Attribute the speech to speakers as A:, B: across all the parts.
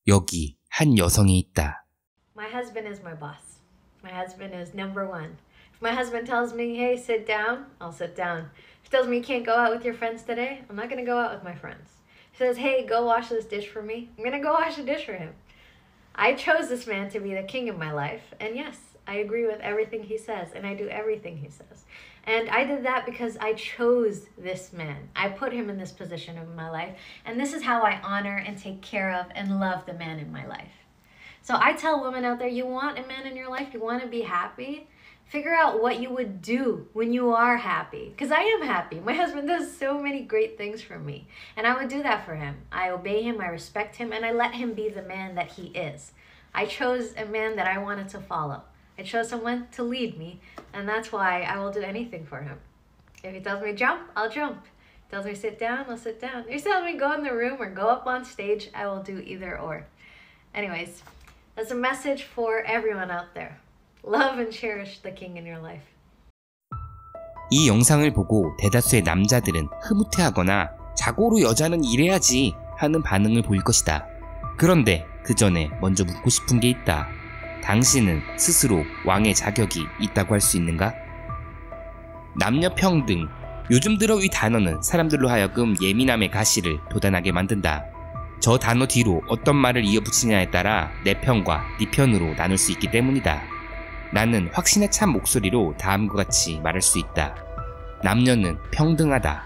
A: 여기 한 여성이 있다.
B: My husband is my boss. My husband is number one. If my husband tells me, hey, sit down, I'll sit down. If he tells me you can't go out with your friends today, I'm not going to go out with my friends. If he says, hey, go wash this dish for me, I'm going to go wash the dish for him. I chose this man to be the king of my life, and yes, I agree with everything he says, and I do everything he says. And I did that because I chose this man. I put him in this position of my life, and this is how I honor and take care of and love the man in my life. So I tell women out there, you want a man in your life, you want to be happy, figure out what you would do when you are happy. Because I am happy. My husband does so many great things for me. And I would do that for him. I obey him, I respect him, and I let him be the man that he is. I chose a man that I wanted to follow. I chose someone to lead me, and that's why I will do anything for him. If he tells me jump, I'll jump. If he tells me sit down, I'll sit down. If he tells me go in the room or go up on stage, I will do either or. Anyways, that's a message for everyone out there. Love and cherish the king in your life.
A: 이 영상을 보고 대다수의 남자들은 흐뭇해하거나 자고로 여자는 이래야지 하는 반응을 보일 것이다. 그런데 그 전에 먼저 묻고 싶은 게 있다. 당신은 스스로 왕의 자격이 있다고 할 수 있는가? 남녀 평등. 요즘 들어 이 단어는 사람들로 하여금 예민함의 가시를 돋아나게 만든다. 저 단어 뒤로 어떤 말을 이어붙이냐에 따라 내 편과 네 편으로 나눌 수 있기 때문이다. 나는 확신에 찬 목소리로 다음과 같이 말할 수 있다. 남녀는 평등하다.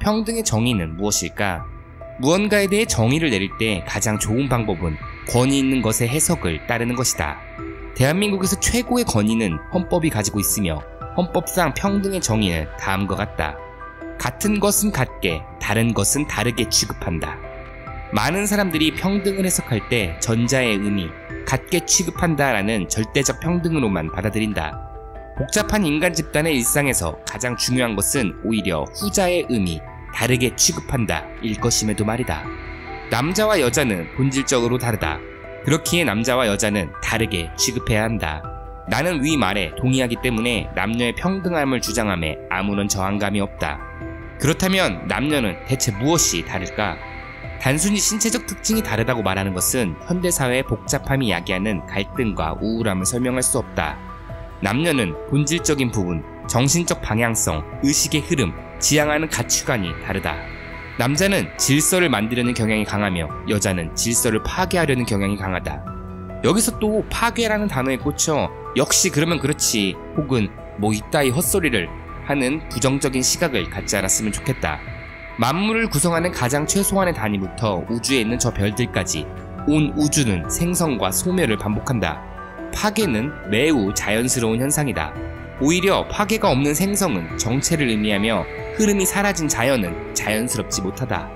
A: 평등의 정의는 무엇일까? 무언가에 대해 정의를 내릴 때 가장 좋은 방법은 권위 있는 것의 해석을 따르는 것이다. 대한민국에서 최고의 권위는 헌법이 가지고 있으며 헌법상 평등의 정의는 다음과 같다. 같은 것은 같게, 다른 것은 다르게 취급한다. 많은 사람들이 평등을 해석할 때 전자의 의미, 같게 취급한다라는 절대적 평등으로만 받아들인다. 복잡한 인간 집단의 일상에서 가장 중요한 것은 오히려 후자의 의미, 다르게 취급한다 일 것임에도 말이다. 남자와 여자는 본질적으로 다르다. 그렇기에 남자와 여자는 다르게 취급해야 한다. 나는 위 말에 동의하기 때문에 남녀의 평등함을 주장함에 아무런 저항감이 없다. 그렇다면 남녀는 대체 무엇이 다를까? 단순히 신체적 특징이 다르다고 말하는 것은 현대사회의 복잡함이 야기하는 갈등과 우울함을 설명할 수 없다. 남녀는 본질적인 부분, 정신적 방향성, 의식의 흐름, 지향하는 가치관이 다르다. 남자는 질서를 만들려는 경향이 강하며 여자는 질서를 파괴하려는 경향이 강하다. 여기서 또 파괴라는 단어에 꽂혀 역시 그러면 그렇지 혹은 뭐 이따위 헛소리를 하는 부정적인 시각을 갖지 않았으면 좋겠다. 만물을 구성하는 가장 최소한의 단위부터 우주에 있는 저 별들까지 온 우주는 생성과 소멸을 반복한다. 파괴는 매우 자연스러운 현상이다. 오히려 파괴가 없는 생성은 정체를 의미하며 흐름이 사라진 자연은 자연스럽지 못하다.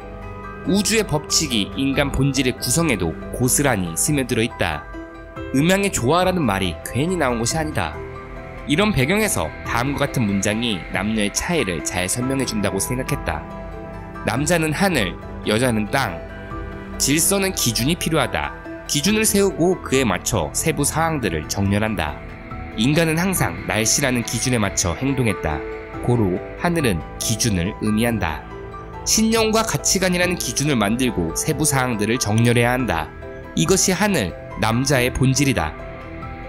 A: 우주의 법칙이 인간 본질의 구성에도 고스란히 스며들어 있다. 음양의 조화라는 말이 괜히 나온 것이 아니다. 이런 배경에서 다음과 같은 문장이 남녀의 차이를 잘 설명해준다고 생각했다. 남자는 하늘, 여자는 땅. 질서는 기준이 필요하다. 기준을 세우고 그에 맞춰 세부 사항들을 정렬한다. 인간은 항상 날씨라는 기준에 맞춰 행동했다. 고로 하늘은 기준을 의미한다. 신념과 가치관이라는 기준을 만들고 세부 사항들을 정렬해야 한다. 이것이 하늘, 남자의 본질이다.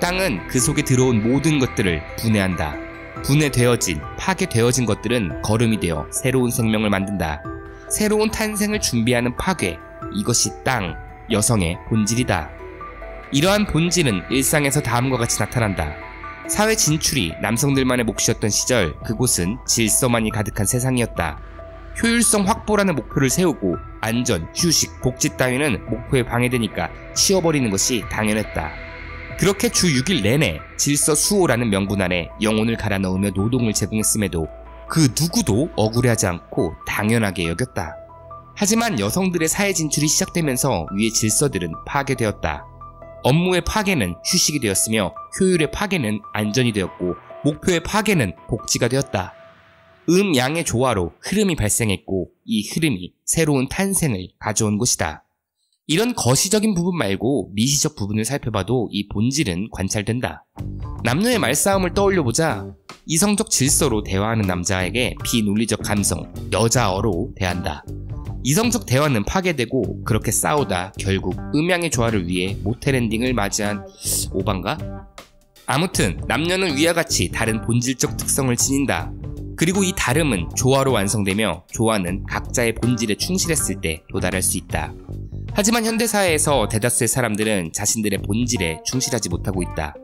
A: 땅은 그 속에 들어온 모든 것들을 분해한다. 분해되어진, 파괴되어진 것들은 거름이 되어 새로운 생명을 만든다. 새로운 탄생을 준비하는 파괴, 이것이 땅, 여성의 본질이다. 이러한 본질은 일상에서 다음과 같이 나타난다. 사회 진출이 남성들만의 몫이었던 시절 그곳은 질서만이 가득한 세상이었다. 효율성 확보라는 목표를 세우고 안전, 휴식, 복지 따위는 목표에 방해되니까 치워버리는 것이 당연했다. 그렇게 주 6일 내내 질서 수호라는 명분 아래 영혼을 갈아 넣으며 노동을 제공했음에도 그 누구도 억울해하지 않고 당연하게 여겼다. 하지만 여성들의 사회 진출이 시작되면서 위의 질서들은 파괴되었다. 업무의 파괴는 휴식이 되었으며 효율의 파괴는 안전이 되었고 목표의 파괴는 복지가 되었다. 양의 조화로 흐름이 발생했고 이 흐름이 새로운 탄생을 가져온 것이다. 이런 거시적인 부분 말고 미시적 부분을 살펴봐도 이 본질은 관찰된다. 남녀의 말싸움을 떠올려보자. 이성적 질서로 대화하는 남자에게 비논리적 감성, 여자어로 대한다. 이성적 대화는 파괴되고 그렇게 싸우다 결국 음양의 조화를 위해 모텔 엔딩을 맞이한 오반가? 아무튼 남녀는 위와 같이 다른 본질적 특성을 지닌다. 그리고 이 다름은 조화로 완성되며 조화는 각자의 본질에 충실했을 때 도달할 수 있다. 하지만 현대사회에서 대다수의 사람들은 자신들의 본질에 충실하지 못하고 있다.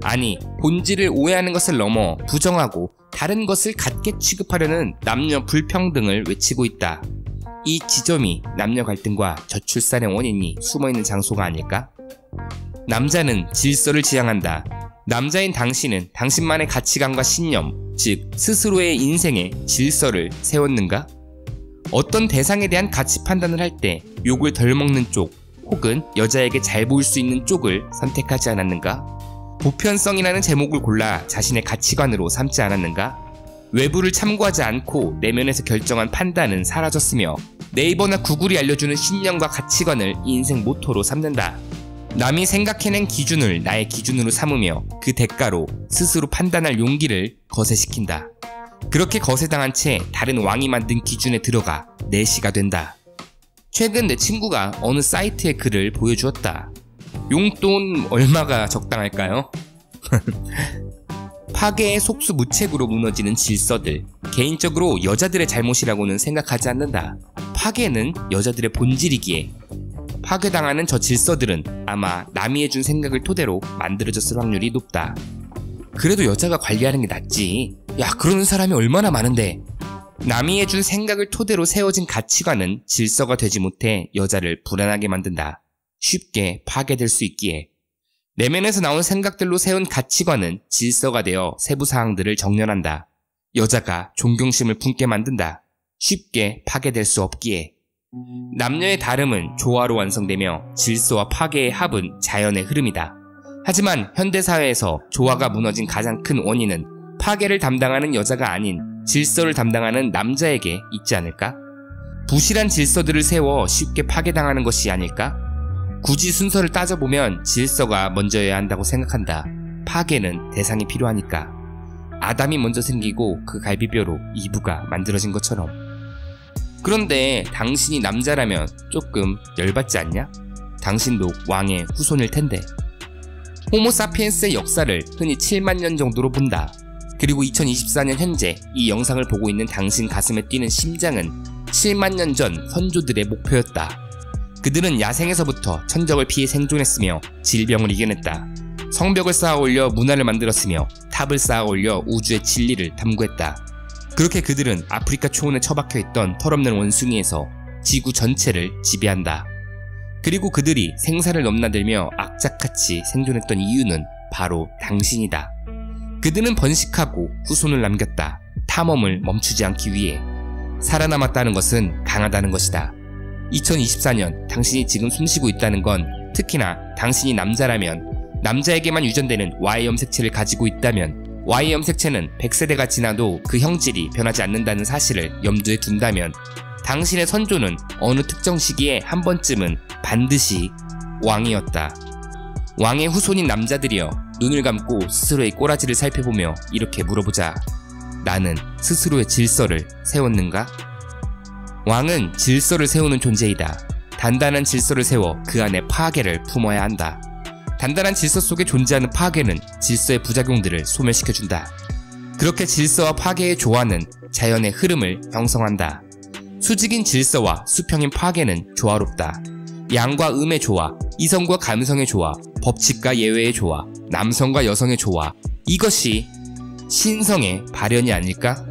A: 아니, 본질을 오해하는 것을 넘어 부정하고 다른 것을 같게 취급하려는 남녀 불평등을 외치고 있다. 이 지점이 남녀 갈등과 저출산의 원인이 숨어있는 장소가 아닐까? 남자는 질서를 지향한다. 남자인 당신은 당신만의 가치관과 신념, 즉 스스로의 인생에 질서를 세웠는가? 어떤 대상에 대한 가치 판단을 할 때 욕을 덜 먹는 쪽 혹은 여자에게 잘 보일 수 있는 쪽을 선택하지 않았는가? 보편성이라는 제목을 골라 자신의 가치관으로 삼지 않았는가? 외부를 참고하지 않고 내면에서 결정한 판단은 사라졌으며 네이버나 구글이 알려주는 신념과 가치관을 인생 모토로 삼는다. 남이 생각해낸 기준을 나의 기준으로 삼으며 그 대가로 스스로 판단할 용기를 거세시킨다. 그렇게 거세당한 채 다른 왕이 만든 기준에 들어가 내시가 된다. 최근 내 친구가 어느 사이트의 글을 보여주었다. 용돈 얼마가 적당할까요? 파괴의 속수무책으로 무너지는 질서들, 개인적으로 여자들의 잘못이라고는 생각하지 않는다. 파괴는 여자들의 본질이기에 파괴당하는 저 질서들은 아마 남이 해준 생각을 토대로 만들어졌을 확률이 높다. 그래도 여자가 관리하는 게 낫지. 야, 그러는 사람이 얼마나 많은데. 남이 해준 생각을 토대로 세워진 가치관은 질서가 되지 못해 여자를 불안하게 만든다. 쉽게 파괴될 수 있기에. 내면에서 나온 생각들로 세운 가치관은 질서가 되어 세부 사항들을 정렬한다. 여자가 존경심을 품게 만든다. 쉽게 파괴될 수 없기에. 남녀의 다름은 조화로 완성되며 질서와 파괴의 합은 자연의 흐름이다. 하지만 현대사회에서 조화가 무너진 가장 큰 원인은 파괴를 담당하는 여자가 아닌 질서를 담당하는 남자에게 있지 않을까? 부실한 질서들을 세워 쉽게 파괴당하는 것이 아닐까? 굳이 순서를 따져보면 질서가 먼저여야 한다고 생각한다. 파괴는 대상이 필요하니까. 아담이 먼저 생기고 그 갈비뼈로 이브가 만들어진 것처럼. 그런데 당신이 남자라면 조금 열받지 않냐? 당신도 왕의 후손일 텐데. 호모사피엔스의 역사를 흔히 7만 년 정도로 본다. 그리고 2024년 현재 이 영상을 보고 있는 당신 가슴에 뛰는 심장은 7만 년 전 선조들의 목표였다. 그들은 야생에서부터 천적을 피해 생존했으며 질병을 이겨냈다. 성벽을 쌓아 올려 문화를 만들었으며 탑을 쌓아 올려 우주의 진리를 탐구했다. 그렇게 그들은 아프리카 초원에 처박혀 있던 털없는 원숭이에서 지구 전체를 지배한다. 그리고 그들이 생사를 넘나들며 악착같이 생존했던 이유는 바로 당신이다. 그들은 번식하고 후손을 남겼다. 탐험을 멈추지 않기 위해. 살아남았다는 것은 강하다는 것이다. 2024년 당신이 지금 숨쉬고 있다는 건 특히나 당신이 남자라면, 남자에게만 유전되는 Y 염색체를 가지고 있다면, Y 염색체는 100세대가 지나도 그 형질이 변하지 않는다는 사실을 염두에 둔다면 당신의 선조는 어느 특정 시기에 한 번쯤은 반드시 왕이었다. 왕의 후손인 남자들이여, 눈을 감고 스스로의 꼬라지를 살펴보며 이렇게 물어보자. 나는 스스로의 질서를 세웠는가? 왕은 질서를 세우는 존재이다. 단단한 질서를 세워 그 안에 파괴를 품어야 한다. 단단한 질서 속에 존재하는 파괴는 질서의 부작용들을 소멸시켜준다. 그렇게 질서와 파괴의 조화는 자연의 흐름을 형성한다. 수직인 질서와 수평인 파괴는 조화롭다. 양과 음의 조화, 이성과 감성의 조화, 법칙과 예외의 조화, 남성과 여성의 조화, 이것이 신성의 발현이 아닐까?